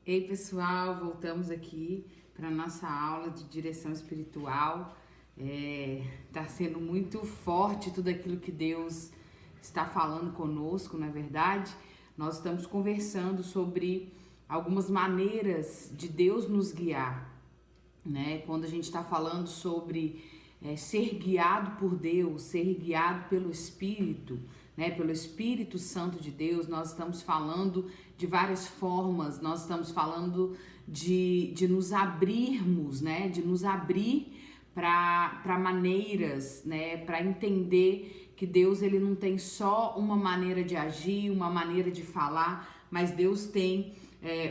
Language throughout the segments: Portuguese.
Ei, pessoal, voltamos aqui para nossa aula de direção espiritual. Tá sendo muito forte tudo aquilo que Deus está falando conosco, não é verdade? Nós estamos conversando sobre algumas maneiras de Deus nos guiar, né? Quando a gente está falando sobre ser guiado por Deus, ser guiado pelo Espírito, né? Pelo Espírito Santo de Deus, nós estamos falando de várias formas, nós estamos falando de nos abrirmos, né? De nos abrir para maneiras, né? Para entender que Deus ele não tem só uma maneira de agir, uma maneira de falar, mas Deus tem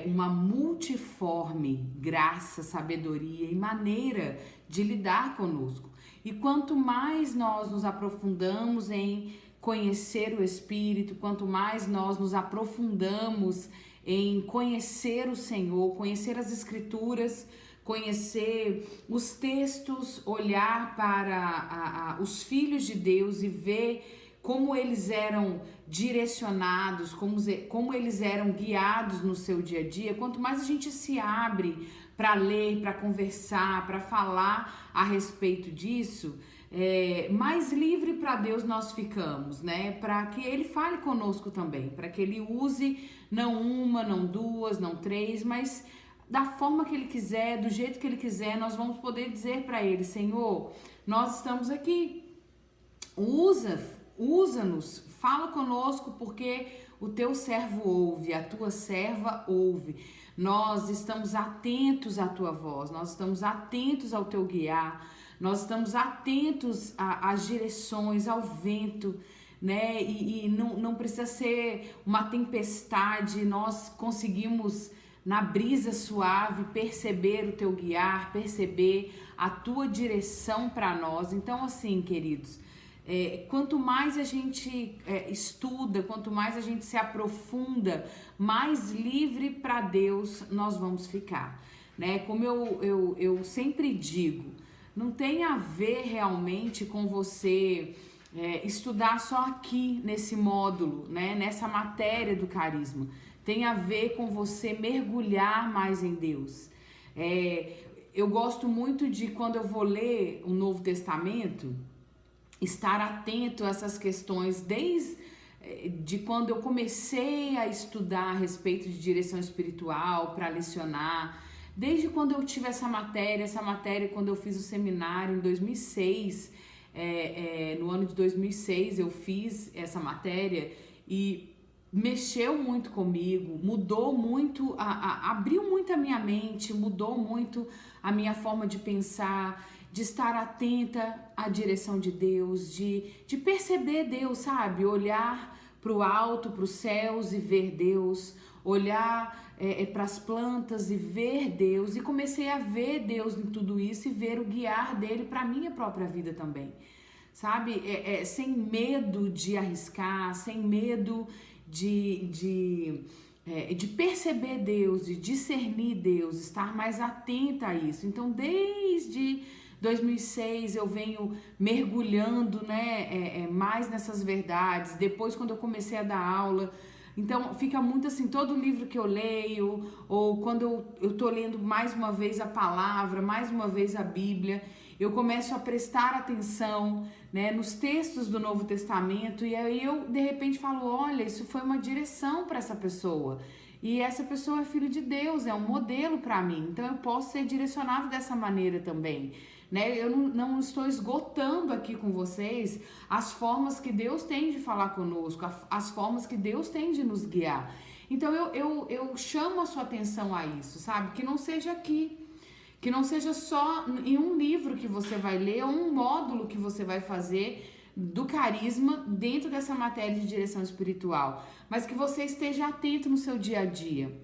uma multiforme graça, sabedoria e maneira de lidar conosco. E quanto mais nós nos aprofundamos em conhecer o Espírito, quanto mais nós nos aprofundamos em conhecer o Senhor, conhecer as Escrituras, conhecer os textos, olhar para os filhos de Deus e ver como eles eram direcionados, como eles eram guiados no seu dia a dia, quanto mais a gente se abre para ler, para conversar, para falar a respeito disso, mais livre para Deus nós ficamos, né? Para que Ele fale conosco também, para que Ele use não uma, não duas, não três, mas da forma que Ele quiser, do jeito que Ele quiser, nós vamos poder dizer para Ele: Senhor, nós estamos aqui, usa-nos, fala conosco, porque o teu servo ouve, a tua serva ouve. Nós estamos atentos à tua voz, nós estamos atentos ao teu guiar, nós estamos atentos às direções, ao vento, né? E não precisa ser uma tempestade, nós conseguimos, na brisa suave, perceber o teu guiar, perceber a tua direção para nós. Então, assim, queridos, quanto mais a gente estuda, quanto mais a gente se aprofunda, mais livre para Deus nós vamos ficar, né? Como eu sempre digo, não tem a ver realmente com você estudar só aqui nesse módulo, né? Nessa matéria do carisma. Tem a ver com você mergulhar mais em Deus. Eu gosto muito de, quando eu vou ler o Novo Testamento, estar atento a essas questões desde quando eu comecei a estudar a respeito de direção espiritual para lecionar, desde quando eu tive essa matéria quando eu fiz o seminário em 2006, no ano de 2006 eu fiz essa matéria e mexeu muito comigo, mudou muito, abriu muito a minha mente, mudou muito a minha forma de pensar, de estar atenta à direção de Deus, de perceber Deus, sabe? Olhar para o alto, para os céus e ver Deus, olhar para as plantas e ver Deus, e comecei a ver Deus em tudo isso e ver o guiar dele para a minha própria vida também, sabe? Sem medo de arriscar, sem medo de perceber Deus, de discernir Deus, estar mais atenta a isso. Então, desde 2006 eu venho mergulhando, né, mais nessas verdades. Depois, quando eu comecei a dar aula, então fica muito assim, todo livro que eu leio, ou quando eu tô lendo mais uma vez a palavra, mais uma vez a Bíblia, eu começo a prestar atenção, né, nos textos do Novo Testamento, e aí eu de repente falo: olha, isso foi uma direção para essa pessoa, e essa pessoa é filho de Deus, é um modelo para mim, então eu posso ser direcionado dessa maneira também, né? Eu não estou esgotando aqui com vocês as formas que Deus tem de falar conosco, as formas que Deus tem de nos guiar. Então eu chamo a sua atenção a isso, sabe? Que não seja aqui, que não seja só em um livro que você vai ler, ou um módulo que você vai fazer do carisma dentro dessa matéria de direção espiritual, mas que você esteja atento no seu dia a dia,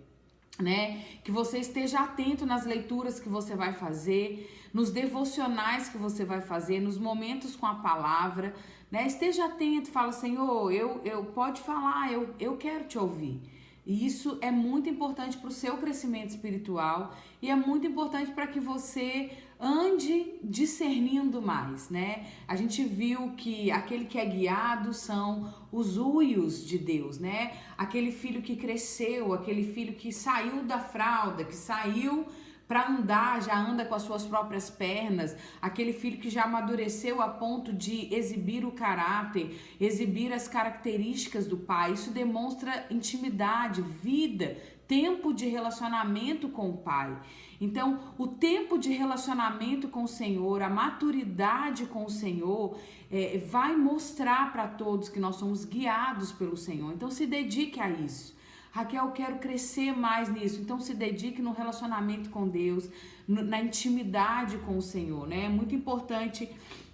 né? Que você esteja atento nas leituras que você vai fazer, nos devocionais que você vai fazer, nos momentos com a palavra, né? Esteja atento, fala: Senhor, eu pode falar, eu quero te ouvir. E isso é muito importante para o seu crescimento espiritual, e é muito importante para que você ande discernindo mais, né? A gente viu que aquele que é guiado são os uios de Deus, né? Aquele filho que cresceu, aquele filho que saiu da fralda, que saiu para andar, já anda com as suas próprias pernas, aquele filho que já amadureceu a ponto de exibir o caráter, exibir as características do pai. Isso demonstra intimidade, vida, tempo de relacionamento com o pai. Então, o tempo de relacionamento com o Senhor, a maturidade com o Senhor, vai mostrar para todos que nós somos guiados pelo Senhor. Então, se dedique a isso. Raquel, eu quero crescer mais nisso. Então, se dedique no relacionamento com Deus, na intimidade com o Senhor, né? É muito importante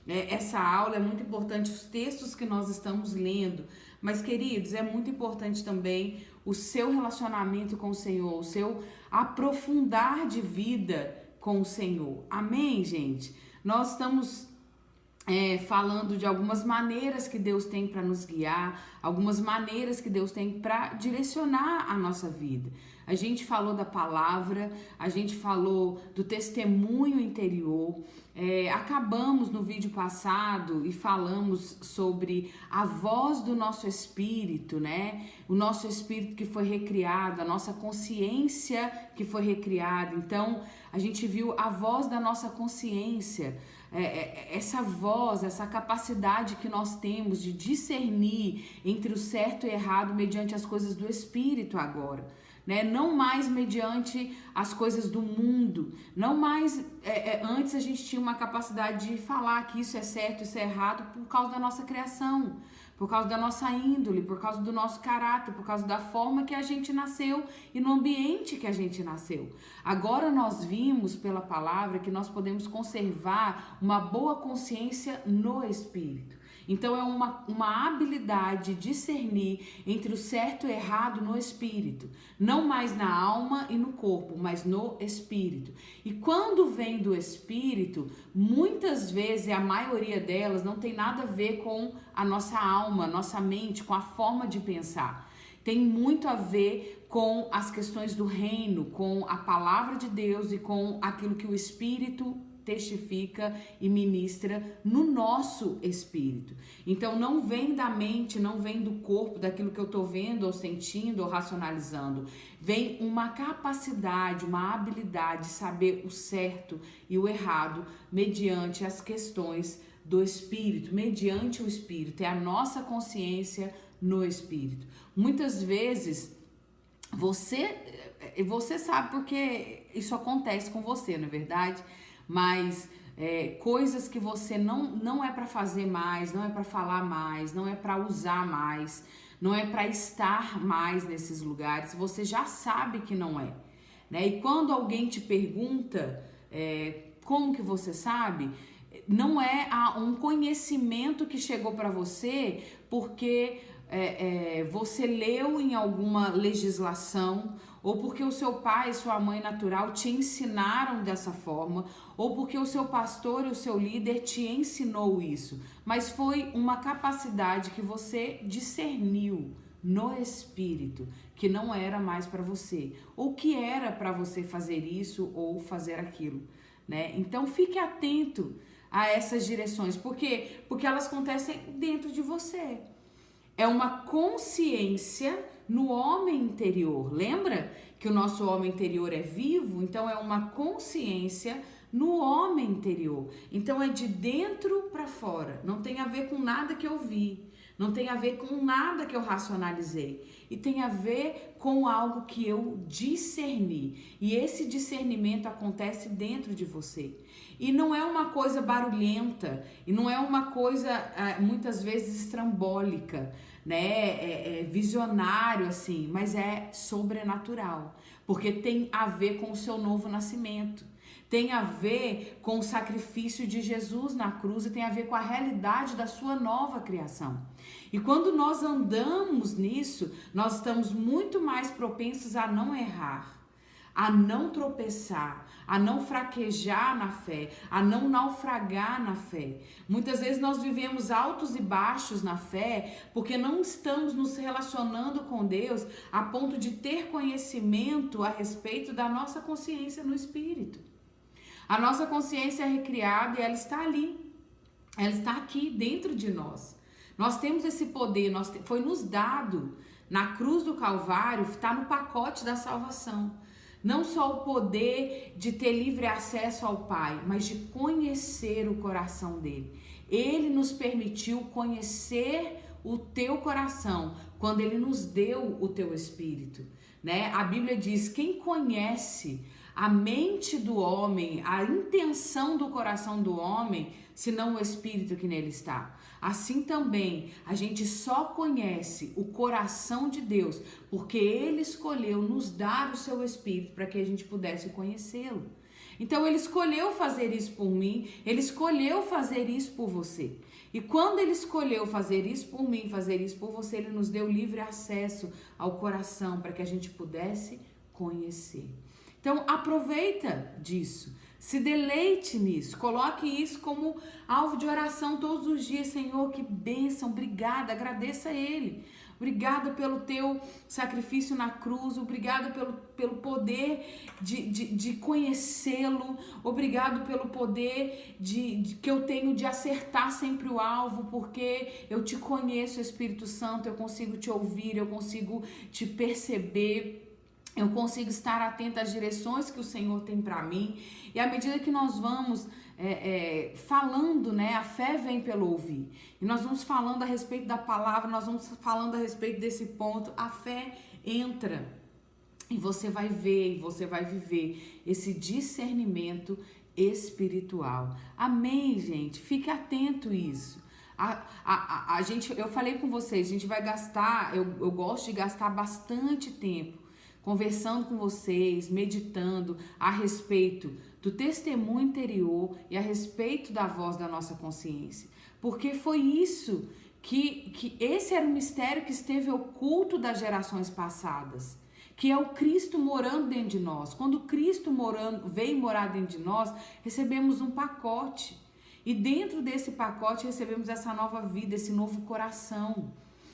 essa aula, é muito importante os textos que nós estamos lendo. Mas, queridos, é muito importante também o seu relacionamento com o Senhor, o seu aprofundar de vida com o Senhor. Amém, gente? Nós estamos falando de algumas maneiras que Deus tem para nos guiar, algumas maneiras que Deus tem para direcionar a nossa vida. A gente falou da palavra, a gente falou do testemunho interior, acabamos no vídeo passado e falamos sobre a voz do nosso espírito, né? O nosso espírito que foi recriado, a nossa consciência que foi recriada. Então, a gente viu a voz da nossa consciência, essa voz, essa capacidade que nós temos de discernir entre o certo e o errado mediante as coisas do Espírito agora, né? Não mais mediante as coisas do mundo, não mais, antes a gente tinha uma capacidade de falar que isso é certo, isso é errado por causa da nossa criação, por causa da nossa índole, por causa do nosso caráter, por causa da forma que a gente nasceu e no ambiente que a gente nasceu. Agora nós vimos pela palavra que nós podemos conservar uma boa consciência no Espírito. Então é uma habilidade de discernir entre o certo e o errado no espírito, não mais na alma e no corpo, mas no espírito. E quando vem do espírito, muitas vezes, a maioria delas, não tem nada a ver com a nossa alma, nossa mente, com a forma de pensar. Tem muito a ver com as questões do reino, com a palavra de Deus e com aquilo que o Espírito testifica e ministra no nosso espírito. Então não vem da mente, não vem do corpo, daquilo que eu tô vendo ou sentindo ou racionalizando. Vem uma capacidade, uma habilidade de saber o certo e o errado mediante as questões do espírito, mediante o espírito. É a nossa consciência no espírito. Muitas vezes você sabe porque isso acontece com você, não é verdade? Mas coisas que você não é para fazer mais, não é para falar mais, não é para usar mais, não é para estar mais nesses lugares, você já sabe que não é, né? E quando alguém te pergunta como que você sabe, não é um conhecimento que chegou para você porque você leu em alguma legislação, ou porque o seu pai e sua mãe natural te ensinaram dessa forma, ou porque o seu pastor e o seu líder te ensinou isso, mas foi uma capacidade que você discerniu no espírito, que não era mais para você, ou que era para você fazer isso ou fazer aquilo, né? Então fique atento a essas direções, porque elas acontecem dentro de você. É uma consciência no homem interior. Lembra que o nosso homem interior é vivo? Então é uma consciência no homem interior. Então é de dentro para fora. Não tem a ver com nada que eu vi. Não tem a ver com nada que eu racionalizei. E tem a ver com algo que eu discerni. E esse discernimento acontece dentro de você. E não é uma coisa barulhenta. E não é uma coisa, muitas vezes, estrambólica, né? Visionário, assim. Mas é sobrenatural. Porque tem a ver com o seu novo nascimento. Tem a ver com o sacrifício de Jesus na cruz e tem a ver com a realidade da sua nova criação. E quando nós andamos nisso, nós estamos muito mais propensos a não errar, a não tropeçar, a não fraquejar na fé, a não naufragar na fé. Muitas vezes nós vivemos altos e baixos na fé porque não estamos nos relacionando com Deus a ponto de ter conhecimento a respeito da nossa consciência no Espírito. A nossa consciência é recriada e ela está ali. Ela está aqui dentro de nós. Nós temos esse poder, foi nos dado na cruz do Calvário, está no pacote da salvação. Não só o poder de ter livre acesso ao Pai, mas de conhecer o coração dele. Ele nos permitiu conhecer o teu coração quando ele nos deu o teu espírito, né? A Bíblia diz: quem conhece a mente do homem, a intenção do coração do homem, senão o espírito que nele está. Assim também, a gente só conhece o coração de Deus porque ele escolheu nos dar o seu espírito para que a gente pudesse conhecê-lo. Então ele escolheu fazer isso por mim, ele escolheu fazer isso por você. E quando ele escolheu fazer isso por mim, fazer isso por você, ele nos deu livre acesso ao coração para que a gente pudesse conhecer. Então aproveita disso, se deleite nisso, coloque isso como alvo de oração todos os dias. Senhor, que bênção, obrigada, agradeça a Ele. Obrigada pelo teu sacrifício na cruz, obrigado pelo poder de conhecê-lo, obrigado pelo poder que eu tenho de acertar sempre o alvo, porque eu te conheço, Espírito Santo, eu consigo te ouvir, eu consigo te perceber. Eu consigo estar atenta às direções que o Senhor tem para mim. E à medida que nós vamos falando, né? A fé vem pelo ouvir. E nós vamos falando a respeito da palavra, nós vamos falando a respeito desse ponto. A fé entra e você vai ver, e você vai viver esse discernimento espiritual. Amém, gente? Fique atento a isso. A gente, eu falei com vocês, a gente vai gastar, eu gosto de gastar bastante tempo conversando com vocês, meditando a respeito do testemunho interior e a respeito da voz da nossa consciência. Porque foi isso que esse era o mistério que esteve oculto das gerações passadas, que é o Cristo morando dentro de nós. Quando Cristo veio morar dentro de nós, recebemos um pacote. E dentro desse pacote recebemos essa nova vida, esse novo coração,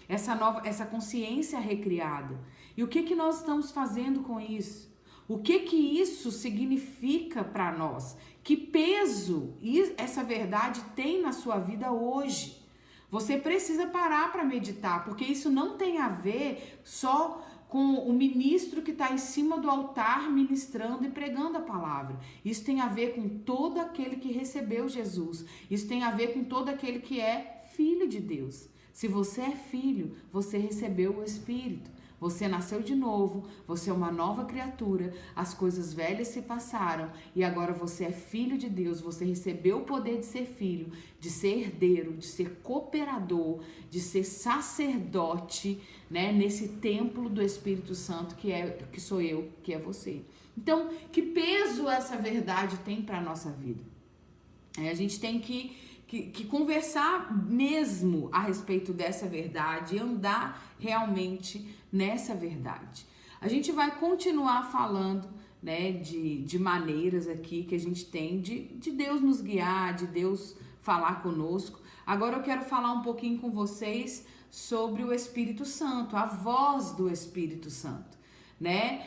essa consciência recriada. E o que nós estamos fazendo com isso? O que isso significa para nós? Que peso essa verdade tem na sua vida hoje? Você precisa parar para meditar, porque isso não tem a ver só com o ministro que está em cima do altar ministrando e pregando a palavra. Isso tem a ver com todo aquele que recebeu Jesus. Isso tem a ver com todo aquele que é filho de Deus. Se você é filho, você recebeu o Espírito. Você nasceu de novo, você é uma nova criatura, as coisas velhas se passaram e agora você é filho de Deus, você recebeu o poder de ser filho, de ser herdeiro, de ser cooperador, de ser sacerdote, né, nesse templo do Espírito Santo que sou eu, que é você. Então, que peso essa verdade tem para a nossa vida? A gente tem que conversar mesmo a respeito dessa verdade e andar realmente nessa verdade. A gente vai continuar falando, né, de maneiras aqui que a gente tem de Deus nos guiar, de Deus falar conosco. Agora eu quero falar um pouquinho com vocês sobre o Espírito Santo, a voz do Espírito Santo, né?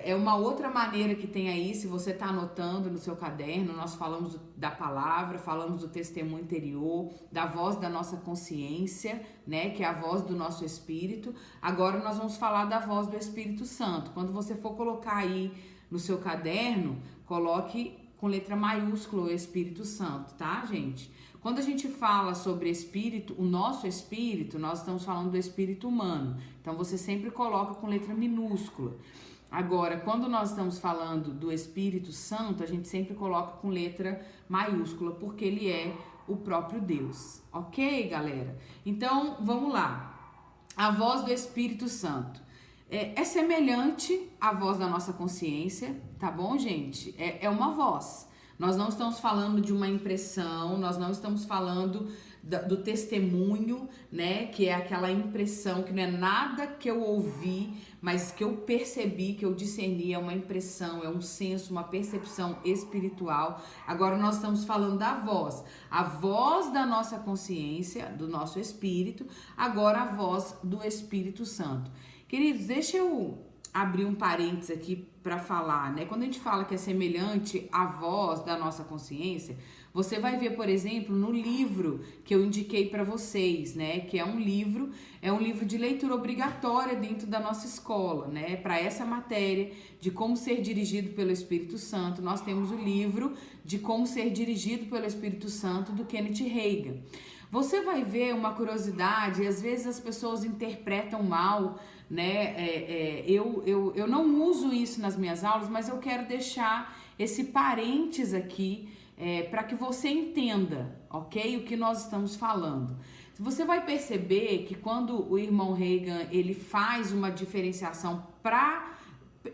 É uma outra maneira que tem aí, se você está anotando no seu caderno, nós falamos da palavra, falamos do testemunho interior, da voz da nossa consciência, né? Que é a voz do nosso espírito. Agora nós vamos falar da voz do Espírito Santo. Quando você for colocar aí no seu caderno, coloque com letra maiúscula o Espírito Santo, tá, gente? Quando a gente fala sobre espírito, o nosso espírito, nós estamos falando do espírito humano. Então, você sempre coloca com letra minúscula. Agora, quando nós estamos falando do Espírito Santo, a gente sempre coloca com letra maiúscula, porque ele é o próprio Deus. Ok, galera? Então, vamos lá. A voz do Espírito Santo. É semelhante à voz da nossa consciência, tá bom, gente? É uma voz. Nós não estamos falando de uma impressão, nós não estamos falando do testemunho, né? Que é aquela impressão, que não é nada que eu ouvi, mas que eu percebi, que eu discerni, é uma impressão, é um senso, uma percepção espiritual. Agora nós estamos falando da voz, a voz da nossa consciência, do nosso espírito, agora a voz do Espírito Santo. Queridos, deixa eu abrir um parênteses aqui para falar, né? Quando a gente fala que é semelhante à voz da nossa consciência, você vai ver, por exemplo, no livro que eu indiquei para vocês, né? Que é um livro de leitura obrigatória dentro da nossa escola, né? Para essa matéria de como ser dirigido pelo Espírito Santo, nós temos o livro de como ser dirigido pelo Espírito Santo do Kenneth Hagin. Você vai ver uma curiosidade, e às vezes as pessoas interpretam mal, né? Eu não uso isso nas minhas aulas, mas eu quero deixar esse parênteses aqui para que você entenda, ok? O que nós estamos falando. Você vai perceber que quando o irmão Hagin ele faz uma diferenciação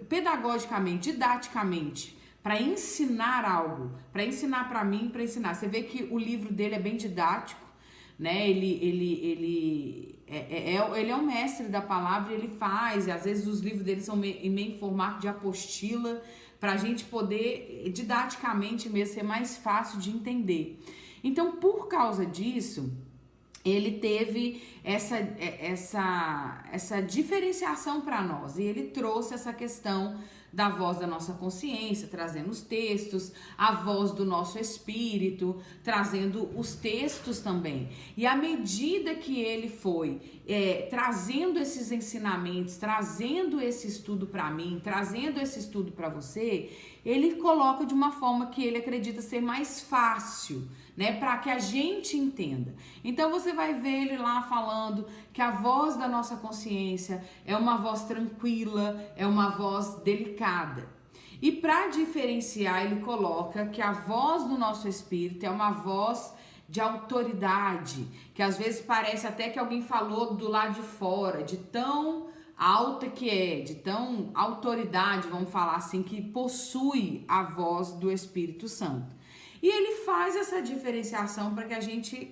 pedagogicamente, didaticamente, para ensinar algo, para ensinar para mim, para ensinar. Você vê que o livro dele é bem didático, né? Ele é um mestre da palavra, ele faz, às vezes os livros dele são meio em formato de apostila, para a gente poder, didaticamente mesmo, ser mais fácil de entender. Então, por causa disso, ele teve essa diferenciação para nós, e ele trouxe essa questão da voz da nossa consciência, trazendo os textos, a voz do nosso espírito, trazendo os textos também. E à medida que ele foi trazendo esses ensinamentos, trazendo esse estudo para mim, trazendo esse estudo para você, ele coloca de uma forma que ele acredita ser mais fácil, né, para que a gente entenda. Então você vai ver ele lá falando que a voz da nossa consciência é uma voz tranquila, é uma voz delicada. E para diferenciar, ele coloca que a voz do nosso espírito é uma voz de autoridade, que às vezes parece até que alguém falou do lado de fora, de tão alta que é, de tão autoridade, vamos falar assim, que possui a voz do Espírito Santo. E ele faz essa diferenciação para que a gente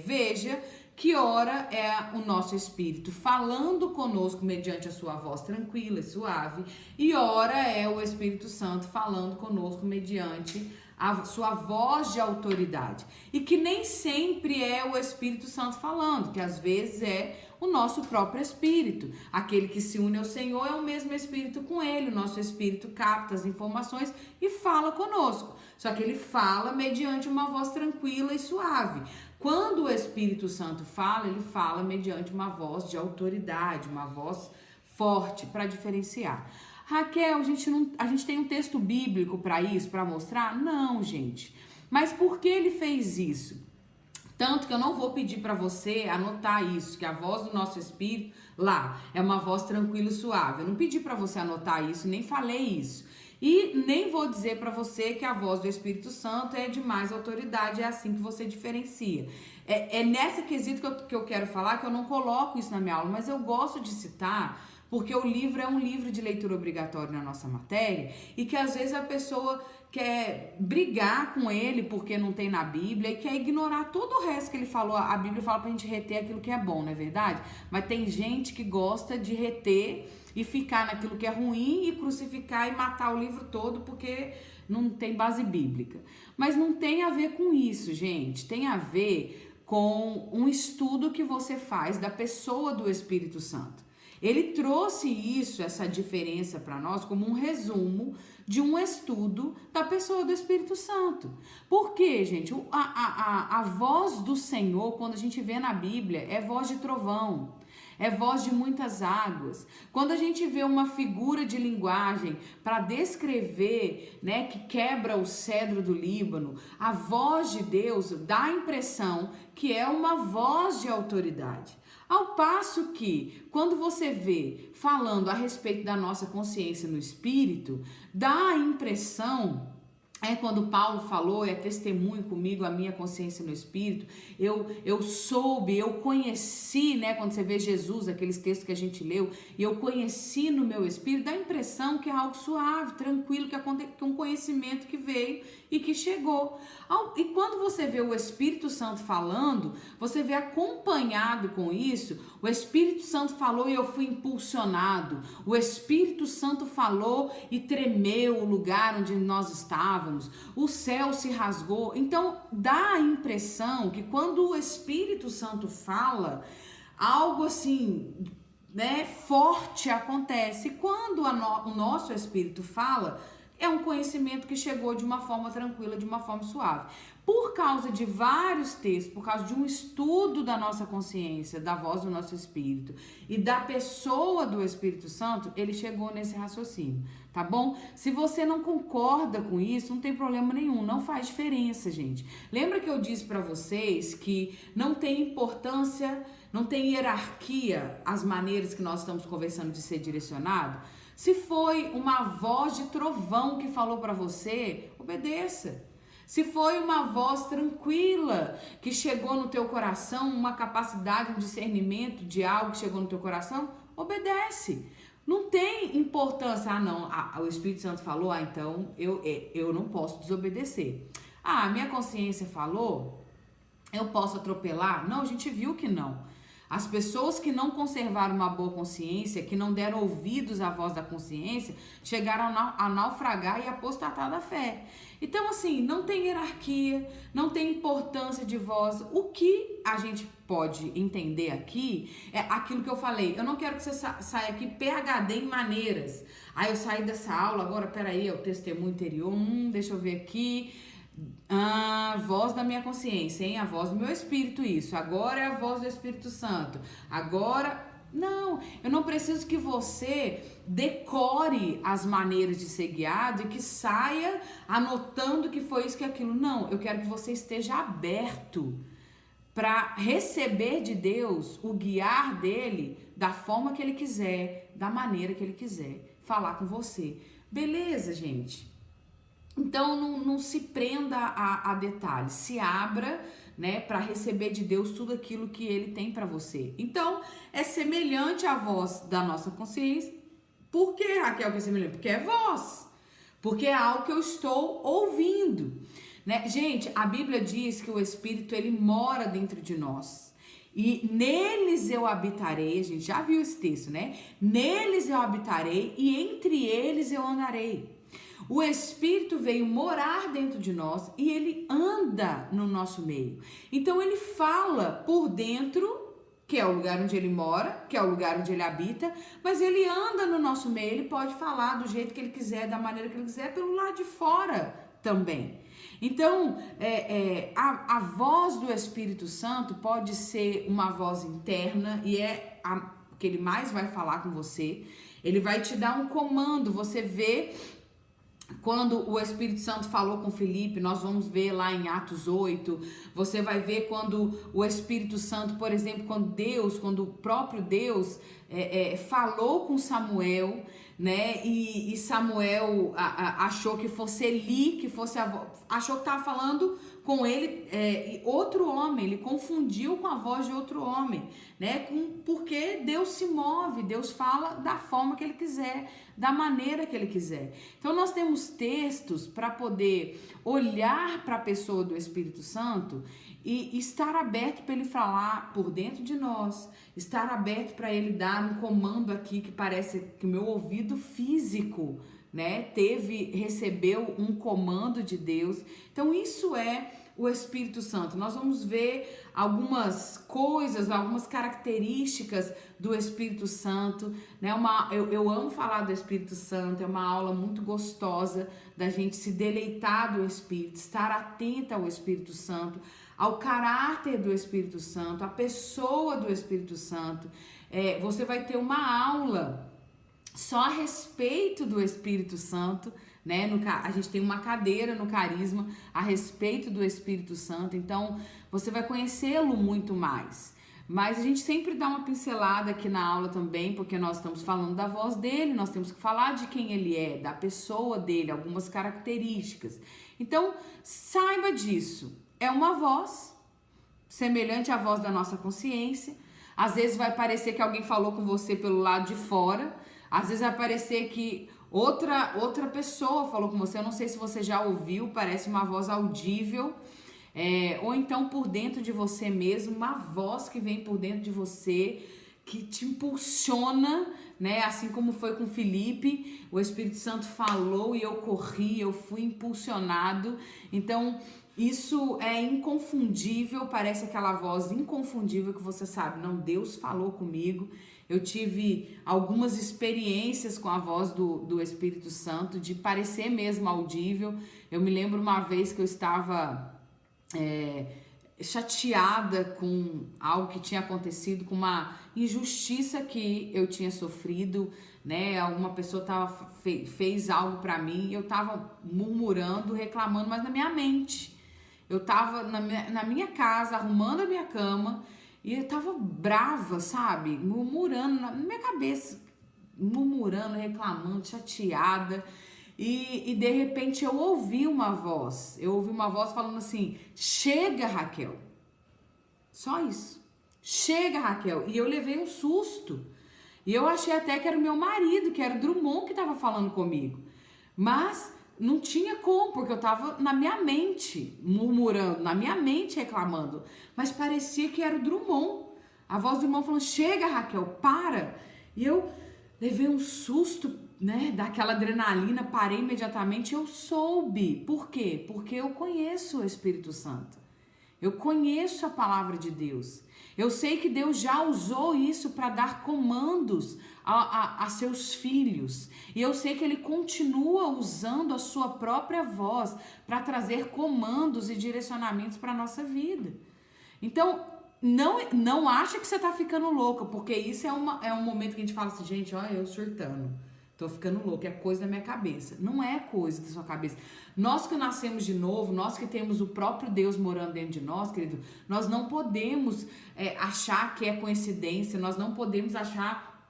veja que ora é o nosso espírito falando conosco mediante a sua voz tranquila e suave, e ora é o Espírito Santo falando conosco mediante a sua voz de autoridade. E que nem sempre é o Espírito Santo falando, que às vezes é o nosso próprio espírito. Aquele que se une ao Senhor é o mesmo espírito com ele. O nosso espírito capta as informações e fala conosco. Só que ele fala mediante uma voz tranquila e suave. Quando o Espírito Santo fala, ele fala mediante uma voz de autoridade, uma voz forte, para diferenciar. Raquel, a gente tem um texto bíblico para isso, para mostrar? Não, gente. Mas por que ele fez isso? Tanto que eu não vou pedir para você anotar isso, que a voz do nosso espírito lá é uma voz tranquila e suave. Eu não pedi para você anotar isso, nem falei isso. E nem vou dizer para você que a voz do Espírito Santo é de mais autoridade, é assim que você diferencia. É nessa quesito que eu quero falar, que eu não coloco isso na minha aula, mas eu gosto de citar, porque o livro é um livro de leitura obrigatório na nossa matéria, e que às vezes a pessoa quer brigar com ele porque não tem na Bíblia e quer ignorar todo o resto que ele falou. A Bíblia fala pra gente reter aquilo que é bom, não é verdade? Mas tem gente que gosta de reter e ficar naquilo que é ruim e crucificar e matar o livro todo porque não tem base bíblica. Mas não tem a ver com isso, gente. Tem a ver com um estudo que você faz da pessoa do Espírito Santo. Ele trouxe isso, essa diferença para nós, como um resumo de um estudo da pessoa do Espírito Santo. Por quê, gente? A voz do Senhor, quando a gente vê na Bíblia, é voz de trovão, é voz de muitas águas. Quando a gente vê uma figura de linguagem para descrever, né, que quebra o cedro do Líbano, a voz de Deus dá a impressão que é uma voz de autoridade. Ao passo que, quando você vê falando a respeito da nossa consciência no espírito, dá a impressão, quando Paulo falou, é testemunho comigo, a minha consciência no espírito, eu soube, eu conheci, né, quando você vê Jesus, aqueles textos que a gente leu, e eu conheci no meu espírito, dá a impressão que é algo suave, tranquilo, que é um conhecimento que veio e que chegou. E quando você vê o Espírito Santo falando, você vê acompanhado com isso, o Espírito Santo falou e eu fui impulsionado, o Espírito Santo falou e tremeu o lugar onde nós estávamos, o céu se rasgou. Então dá a impressão que quando o Espírito Santo fala, algo assim né, forte acontece. Quando o nosso espírito fala, é um conhecimento que chegou de uma forma tranquila, de uma forma suave. Por causa de vários textos, por causa de um estudo da nossa consciência, da voz do nosso espírito e da pessoa do Espírito Santo, ele chegou nesse raciocínio, tá bom? Se você não concorda com isso, não tem problema nenhum, não faz diferença, gente. Lembra que eu disse pra vocês que não tem importância, não tem hierarquia as maneiras que nós estamos conversando de ser direcionado? Se foi uma voz de trovão que falou pra você, obedeça. Se foi uma voz tranquila que chegou no teu coração, uma capacidade, um discernimento de algo que chegou no teu coração, obedece. Não tem importância, não, o Espírito Santo falou, então eu não posso desobedecer. Minha consciência falou, eu posso atropelar? Não, a gente viu que não. As pessoas que não conservaram uma boa consciência, que não deram ouvidos à voz da consciência, chegaram a naufragar e apostatar da fé. Então, assim, não tem hierarquia, não tem importância de voz. O que a gente pode entender aqui é aquilo que eu falei. Eu não quero que você saia aqui PhD em maneiras. Eu saí dessa aula, agora, peraí, é o testemunho interior, deixa eu ver aqui... voz da minha consciência, hein? A voz do meu espírito, isso. Agora é a voz do Espírito Santo. Agora, não, eu não preciso que você decore as maneiras de ser guiado e que saia anotando que foi isso, que aquilo. Não, eu quero que você esteja aberto para receber de Deus o guiar dele da forma que ele quiser, da maneira que ele quiser falar com você. Beleza, gente? Então, não se prenda a detalhes, se abra, né, para receber de Deus tudo aquilo que ele tem para você. Então, é semelhante à voz da nossa consciência. Por que, Raquel, que é semelhante? Porque é voz, porque é algo que eu estou ouvindo, né? Gente, a Bíblia diz que o Espírito, ele mora dentro de nós. E neles eu habitarei, a gente já viu esse texto, né? Neles eu habitarei e entre eles eu andarei. O Espírito veio morar dentro de nós e ele anda no nosso meio. Então ele fala por dentro, que é o lugar onde ele mora, que é o lugar onde ele habita, mas ele anda no nosso meio, ele pode falar do jeito que ele quiser, da maneira que ele quiser, pelo lado de fora também. Então, a voz do Espírito Santo pode ser uma voz interna e é a que ele mais vai falar com você. Ele vai te dar um comando, você vê... Quando o Espírito Santo falou com Filipe, nós vamos ver lá em Atos 8, você vai ver quando o Espírito Santo, por exemplo, quando o próprio Deus falou com Samuel, né, e Samuel achou que fosse Eli, que fosse achou que estava falando com ele, outro homem, ele confundiu com a voz de outro homem, né, porque Deus se move, Deus fala da forma que ele quiser, da maneira que ele quiser. Então nós temos textos para poder olhar para a pessoa do Espírito Santo e estar aberto para ele falar por dentro de nós, estar aberto para ele dar um comando aqui que parece que o meu ouvido físico, né, recebeu um comando de Deus. Então isso é o Espírito Santo. Nós vamos ver algumas coisas, algumas características do Espírito Santo, né? Eu amo falar do Espírito Santo, é uma aula muito gostosa da gente se deleitar do Espírito, estar atenta ao Espírito Santo, ao caráter do Espírito Santo, à pessoa do Espírito Santo. Você vai ter uma aula só a respeito do Espírito Santo, né? A gente tem uma cadeira no Carisma a respeito do Espírito Santo, então você vai conhecê-lo muito mais. Mas a gente sempre dá uma pincelada aqui na aula também, porque nós estamos falando da voz dele, nós temos que falar de quem ele é, da pessoa dele, algumas características. Então, saiba disso. É uma voz semelhante à voz da nossa consciência. Às vezes vai parecer que alguém falou com você pelo lado de fora, às vezes vai parecer que outra pessoa falou com você. Eu não sei se você já ouviu, parece uma voz audível, ou então por dentro de você mesmo, uma voz que vem por dentro de você, que te impulsiona, né? Assim como foi com Filipe, o Espírito Santo falou e eu corri, eu fui impulsionado. Então isso é inconfundível, parece aquela voz inconfundível que você sabe, não, Deus falou comigo. eu tive algumas experiências com a voz do Espírito Santo, de parecer mesmo audível. Eu me lembro uma vez que eu estava chateada com algo que tinha acontecido, com uma injustiça que eu tinha sofrido, né? Alguma pessoa fez algo pra mim e eu tava murmurando, reclamando, mas na minha mente. Eu tava na minha casa, arrumando a minha cama, e eu tava brava, sabe? Murmurando na minha cabeça, murmurando, reclamando, chateada. E de repente eu ouvi uma voz. Eu ouvi uma voz falando assim: chega, Raquel. Só isso. Chega, Raquel. E eu levei um susto. E eu achei até que era o meu marido, que era o Drummond que tava falando comigo. Mas não tinha como, porque eu tava na minha mente murmurando, na minha mente reclamando. Mas parecia que era o Drummond. A voz do Drummond falando: chega, Raquel, para. E eu levei um susto, né, daquela adrenalina, parei imediatamente. Eu soube. Por quê? Porque eu conheço o Espírito Santo. Eu conheço a palavra de Deus. Eu sei que Deus já usou isso para dar comandos a seus filhos. E eu sei que Ele continua usando a sua própria voz para trazer comandos e direcionamentos para a nossa vida. Então, não acha que você está ficando louca, porque isso é um momento que a gente fala assim: gente, olha, eu surtando. Tô ficando louca, é coisa da minha cabeça. Não é coisa da sua cabeça. Nós que nascemos de novo, nós que temos o próprio Deus morando dentro de nós, querido, nós não podemos achar que é coincidência, nós não podemos achar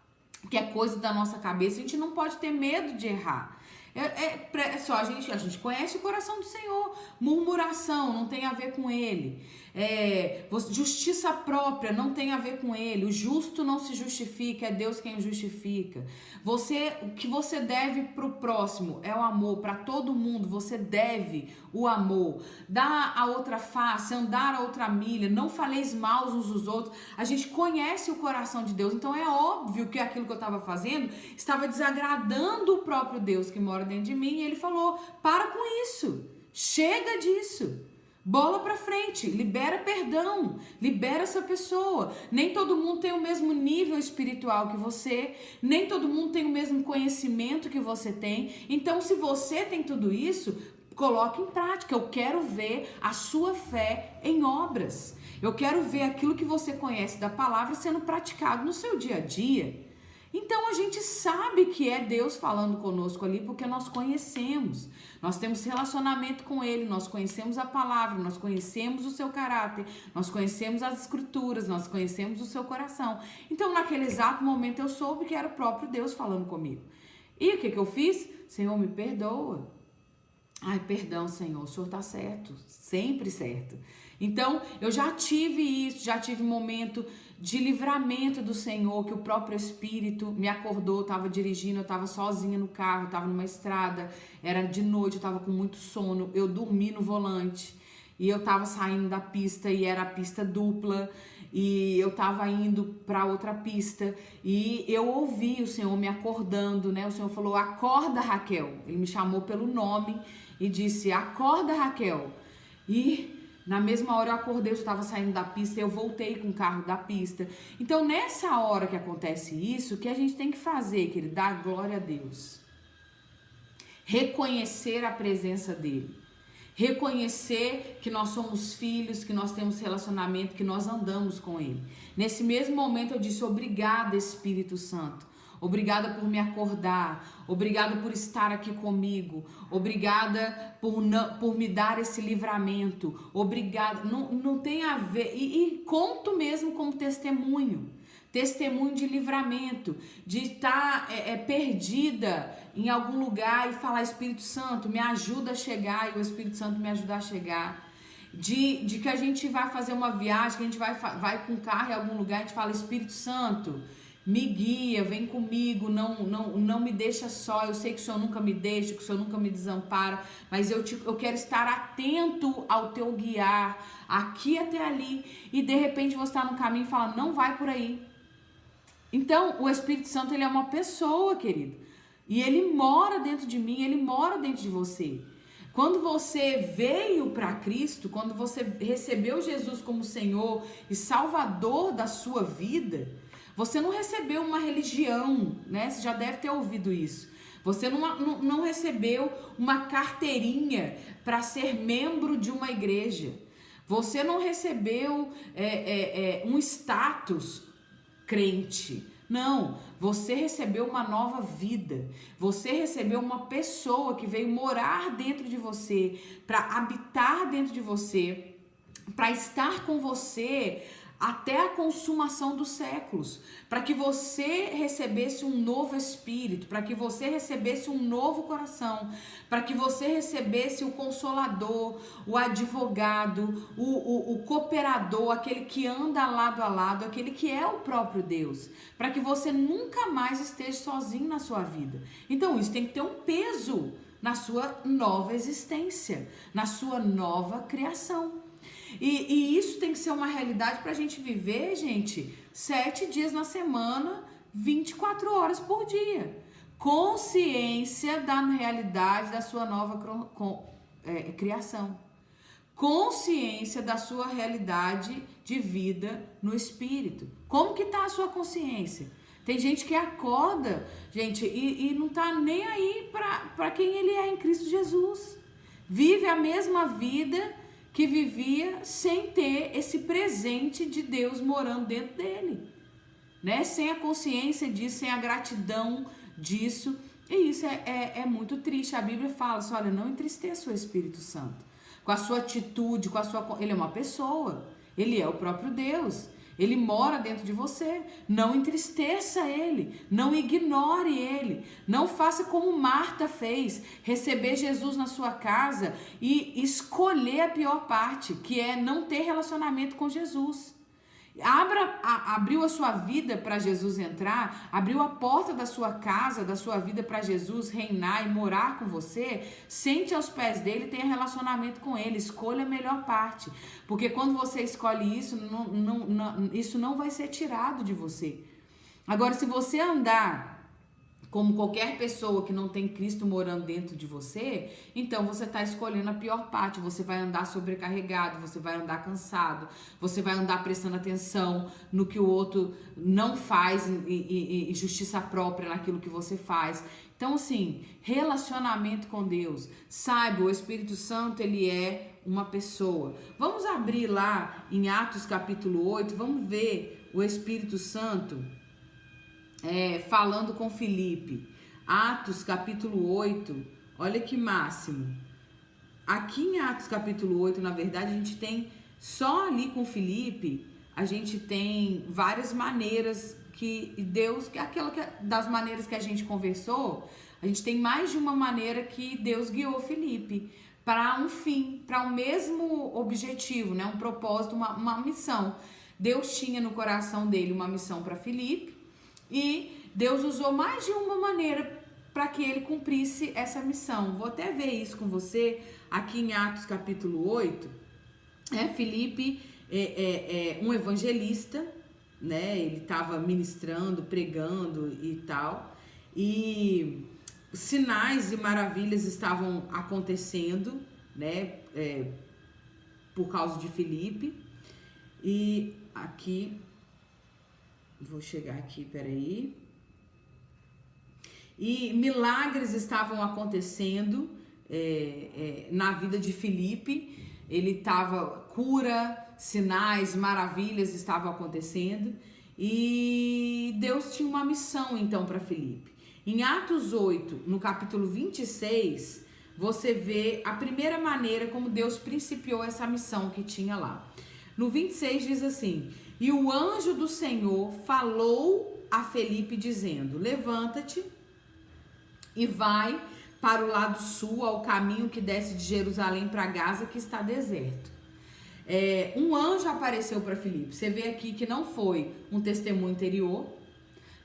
que é coisa da nossa cabeça. A gente não pode ter medo de errar. Só a gente conhece o coração do Senhor. Murmuração não tem a ver com Ele. Justiça própria não tem a ver com Ele. O justo não se justifica, é Deus quem o justifica. O que você deve pro próximo é o amor. Para todo mundo você deve o amor. Dar a outra face, andar a outra milha, não faleis mal uns dos outros. A gente conhece o coração de Deus, então é óbvio que aquilo que eu estava fazendo estava desagradando o próprio Deus que mora dentro de mim, e Ele falou: para com isso, chega disso. Bola pra frente, libera perdão, libera essa pessoa. Nem todo mundo tem o mesmo nível espiritual que você, nem todo mundo tem o mesmo conhecimento que você tem. Então, se você tem tudo isso, coloque em prática. Eu quero ver a sua fé em obras. Eu quero ver aquilo que você conhece da palavra sendo praticado no seu dia a dia. Então a gente sabe que é Deus falando conosco ali, porque nós conhecemos, nós temos relacionamento com Ele, nós conhecemos a palavra, nós conhecemos o seu caráter, nós conhecemos as escrituras, nós conhecemos o seu coração. Então naquele exato momento eu soube que era o próprio Deus falando comigo. E o que eu fiz? Senhor, me perdoa. Ai, perdão, Senhor, o Senhor tá certo, sempre certo. Então, eu já tive isso, já tive momento de livramento do Senhor, que o próprio Espírito me acordou, eu tava dirigindo, eu tava sozinha no carro, eu tava numa estrada, era de noite, eu tava com muito sono, eu dormi no volante, e eu tava saindo da pista, e era a pista dupla, e eu tava indo para outra pista, e eu ouvi o Senhor me acordando, né? O Senhor falou: acorda, Raquel. Ele me chamou pelo nome e disse: acorda, Raquel. E na mesma hora eu acordei, eu estava saindo da pista, eu voltei com o carro da pista. Então, nessa hora que acontece isso, o que a gente tem que fazer, querido? Dar glória a Deus. Reconhecer a presença dEle. Reconhecer que nós somos filhos, que nós temos relacionamento, que nós andamos com Ele. Nesse mesmo momento eu disse: obrigada, Espírito Santo. Obrigada por me acordar, obrigada por estar aqui comigo, obrigada por me dar esse livramento, obrigada, não tem a ver, e conto mesmo como testemunho de livramento, de estar perdida em algum lugar e falar: Espírito Santo, me ajuda a chegar, e o Espírito Santo me ajuda a chegar. De que a gente vai fazer uma viagem, que a gente vai com o carro em algum lugar, a gente fala: Espírito Santo, me guia, vem comigo, não me deixa só. Eu sei que o Senhor nunca me deixa, que o Senhor nunca me desampara, mas eu quero estar atento ao teu guiar, aqui até ali. E de repente você está no caminho e fala: não vai por aí. Então o Espírito Santo, ele é uma pessoa, querido, e ele mora dentro de mim, ele mora dentro de você. Quando você veio para Cristo, quando você recebeu Jesus como Senhor e Salvador da sua vida, Você não recebeu uma religião, né? Você já deve ter ouvido isso. Você não recebeu uma carteirinha para ser membro de uma igreja. Você não recebeu um status crente. Não, você recebeu uma nova vida. Você recebeu uma pessoa que veio morar dentro de você, para habitar dentro de você, para estar com você até a consumação dos séculos, para que você recebesse um novo espírito, para que você recebesse um novo coração, para que você recebesse o consolador, o advogado, o cooperador, aquele que anda lado a lado, aquele que é o próprio Deus, para que você nunca mais esteja sozinho na sua vida. Então isso tem que ter um peso na sua nova existência, na sua nova criação. E isso tem que ser uma realidade pra gente viver, gente, 7 dias na semana, 24 horas por dia. Consciência da realidade da sua nova criação. Consciência da sua realidade de vida no Espírito. Como que tá a sua consciência? Tem gente que acorda, gente, e não tá nem aí pra quem ele é em Cristo Jesus. Vive a mesma vida que vivia sem ter esse presente de Deus morando dentro dele, né? Sem a consciência disso, sem a gratidão disso. E isso é muito triste. A Bíblia fala assim, olha, não entristeça o Espírito Santo. Com a sua atitude, com a sua... Ele é uma pessoa, ele é o próprio Deus. Ele mora dentro de você. Não entristeça ele, não ignore ele, não faça como Marta fez, receber Jesus na sua casa e escolher a pior parte, que é não ter relacionamento com Jesus. Abriu a sua vida para Jesus entrar, abriu a porta da sua casa, da sua vida para Jesus reinar e morar com você. Sente aos pés dele, tenha relacionamento com ele, escolha a melhor parte, porque quando você escolhe isso, isso não vai ser tirado de você. Agora, se você andar como qualquer pessoa que não tem Cristo morando dentro de você, então você está escolhendo a pior parte. Você vai andar sobrecarregado, você vai andar cansado, você vai andar prestando atenção no que o outro não faz e justiça própria naquilo que você faz. Então, assim, relacionamento com Deus. Saiba, o Espírito Santo, ele é uma pessoa. Vamos abrir lá em Atos capítulo 8, vamos ver o Espírito Santo falando com Filipe. Atos capítulo 8, olha que máximo. Aqui em Atos capítulo 8, na verdade, a gente tem, só ali com Filipe, a gente tem várias maneiras que Deus, das maneiras que a gente conversou, a gente tem mais de uma maneira que Deus guiou Filipe para um fim, para um mesmo objetivo, né? Um propósito, uma missão. Deus tinha no coração dele uma missão para Filipe, e Deus usou mais de uma maneira para que ele cumprisse essa missão. Vou até ver isso com você aqui em Atos capítulo 8. Filipe é um evangelista, né? Ele estava ministrando, pregando e tal. E sinais e maravilhas estavam acontecendo, né? Por causa de Filipe. E aqui... Vou chegar aqui, peraí. E milagres estavam acontecendo na vida de Filipe. Ele estava, cura, sinais, maravilhas estavam acontecendo. E Deus tinha uma missão, então, para Filipe. Em Atos 8, no capítulo 26, você vê a primeira maneira como Deus principiou essa missão que tinha lá. No 26 diz assim... E o anjo do Senhor falou a Filipe dizendo, levanta-te e vai para o lado sul, ao caminho que desce de Jerusalém para Gaza, que está deserto. Um anjo apareceu para Filipe. Você vê aqui que não foi um testemunho interior,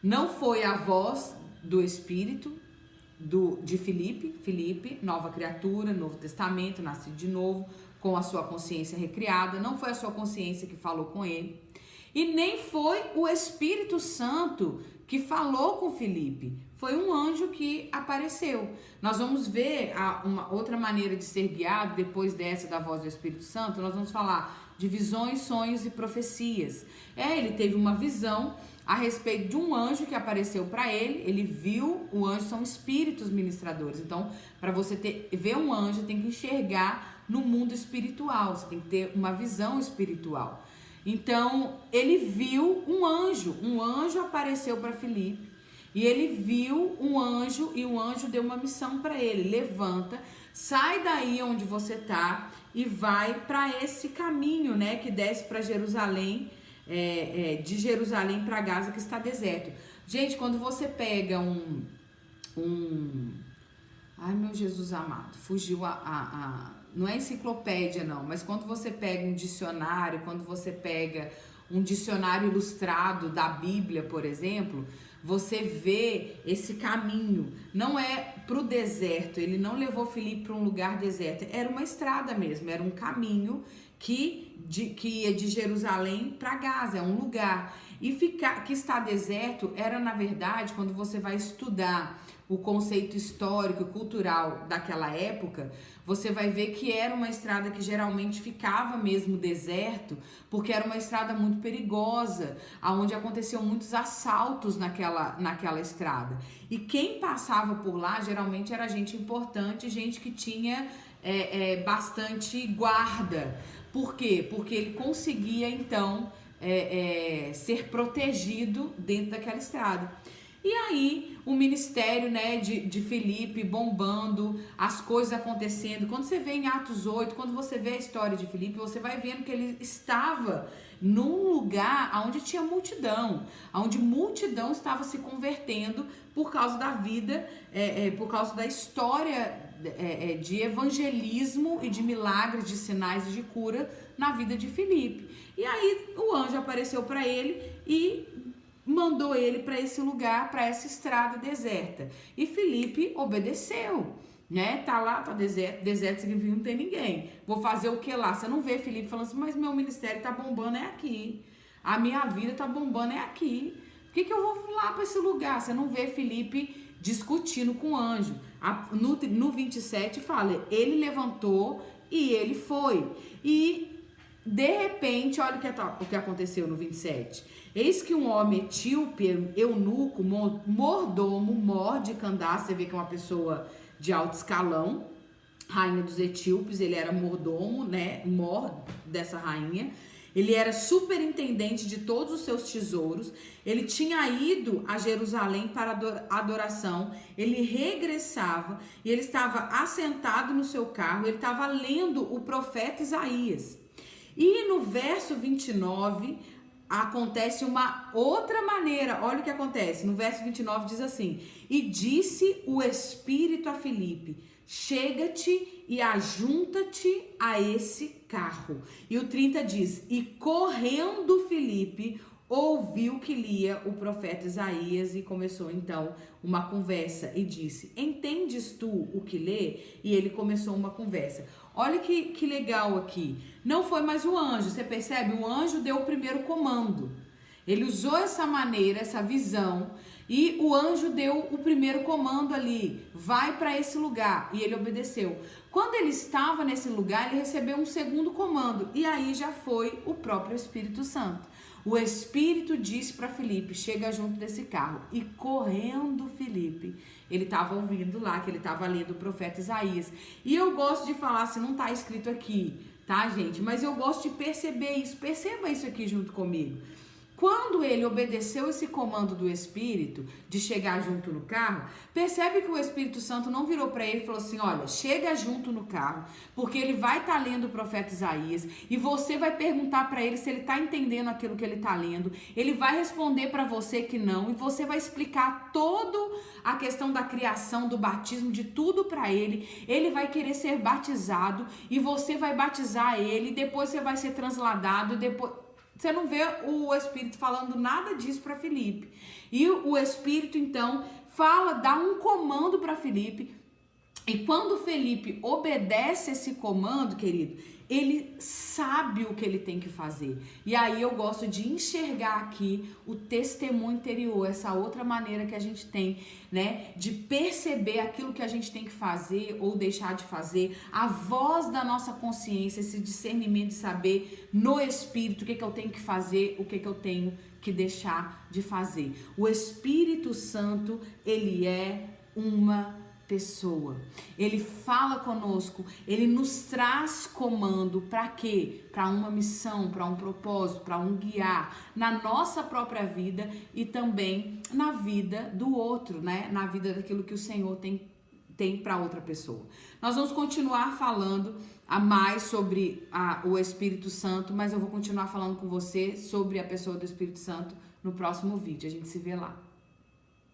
não foi a voz do Espírito de Filipe, nova criatura, Novo Testamento, nascido de novo, com a sua consciência recriada. Não foi a sua consciência que falou com ele. E nem foi o Espírito Santo que falou com Filipe. Foi um anjo que apareceu. Nós vamos ver uma outra maneira de ser guiado depois dessa da voz do Espírito Santo. Nós vamos falar de visões, sonhos e profecias. Ele teve uma visão a respeito de um anjo que apareceu para ele. Ele viu, o anjo são espíritos ministradores. Então, para você ver um anjo, tem que enxergar no mundo espiritual, você tem que ter uma visão espiritual. Então, ele viu um anjo apareceu para Filipe, e ele viu um anjo, e o anjo deu uma missão para ele: levanta, sai daí onde você tá e vai para esse caminho, né, que desce para Jerusalém, de Jerusalém para Gaza, que está deserto. Gente, quando você pega ai, meu Jesus amado, fugiu não é enciclopédia não, mas quando você pega um dicionário, quando você pega um dicionário ilustrado da Bíblia, por exemplo, você vê esse caminho. Não é pro deserto, ele não levou Filipe para um lugar deserto, era uma estrada mesmo, era um caminho que ia de Jerusalém para Gaza, é um lugar. E que está deserto era, na verdade, quando você vai estudar o conceito histórico e cultural daquela época, você vai ver que era uma estrada que geralmente ficava mesmo deserto, porque era uma estrada muito perigosa, onde aconteciam muitos assaltos naquela estrada. E quem passava por lá geralmente era gente importante, gente que tinha bastante guarda. Por quê? Porque ele conseguia então ser protegido dentro daquela estrada. E aí o ministério, né, de Filipe bombando, as coisas acontecendo. Quando você vê em Atos 8, quando você vê a história de Filipe, você vai vendo que ele estava num lugar onde tinha multidão, onde multidão estava se convertendo por causa da vida, por causa da história de evangelismo e de milagres, de sinais e de cura na vida de Filipe. E aí o anjo apareceu para ele e mandou ele para esse lugar, para essa estrada deserta. E Filipe obedeceu, né? Tá lá, tá deserto significa que não tem ninguém. Vou fazer o que lá? Você não vê Filipe falando assim: mas meu ministério tá bombando, é aqui. A minha vida tá bombando, é aqui. Por que eu vou lá para esse lugar? Você não vê Filipe discutindo com o anjo. No 27 fala: ele levantou e ele foi. E de repente, olha o que aconteceu no 27. Eis que um homem etíope, eunuco, mordomo, mor de Candace, você vê que é uma pessoa de alto escalão, rainha dos etíopes, ele era mordomo, né, mor dessa rainha. Ele era superintendente de todos os seus tesouros. Ele tinha ido a Jerusalém para adoração. Ele regressava e ele estava assentado no seu carro. Ele estava lendo o profeta Isaías. E no verso 29 acontece uma outra maneira. Olha o que acontece. No verso 29 diz assim: e disse o Espírito a Filipe: chega-te e ajunta-te a esse carro. E o 30 diz: e correndo Filipe ouviu que lia o profeta Isaías, e começou então uma conversa e disse: entendes tu o que lê? E ele começou uma conversa. Olha que legal aqui. Não foi mais o anjo, você percebe? O anjo deu o primeiro comando. Ele usou essa maneira, essa visão, e o anjo deu o primeiro comando ali: vai para esse lugar. E ele obedeceu. Quando ele estava nesse lugar, ele recebeu um segundo comando, e aí já foi o próprio Espírito Santo. O Espírito disse para Filipe: chega junto desse carro. E correndo Filipe, ele estava ouvindo lá, que ele estava lendo o profeta Isaías. E eu gosto de falar, assim, não está escrito aqui, tá, gente? Mas eu gosto de perceber isso. Perceba isso aqui junto comigo. Quando ele obedeceu esse comando do Espírito de chegar junto no carro, percebe que o Espírito Santo não virou para ele e falou assim: olha, chega junto no carro, porque ele vai estar lendo o profeta Isaías e você vai perguntar para ele se ele está entendendo aquilo que ele está lendo. Ele vai responder para você que não, e você vai explicar toda a questão da criação, do batismo, de tudo para ele. Ele vai querer ser batizado e você vai batizar ele, depois você vai ser transladado, depois... Você não vê o Espírito falando nada disso para Filipe. E o Espírito, então, dá um comando para Filipe. E quando Felipe obedece esse comando, querido, ele sabe o que ele tem que fazer. E aí eu gosto de enxergar aqui o testemunho interior, essa outra maneira que a gente tem, né, de perceber aquilo que a gente tem que fazer ou deixar de fazer, a voz da nossa consciência, esse discernimento de saber no espírito o que eu tenho que fazer, o que eu tenho que deixar de fazer. O Espírito Santo, ele é uma pessoa. Ele fala conosco, ele nos traz comando para quê? Para uma missão, para um propósito, para um guiar na nossa própria vida e também na vida do outro, né? Na vida daquilo que o Senhor tem para outra pessoa. Nós vamos continuar falando a mais sobre o Espírito Santo, mas eu vou continuar falando com você sobre a pessoa do Espírito Santo no próximo vídeo. A gente se vê lá.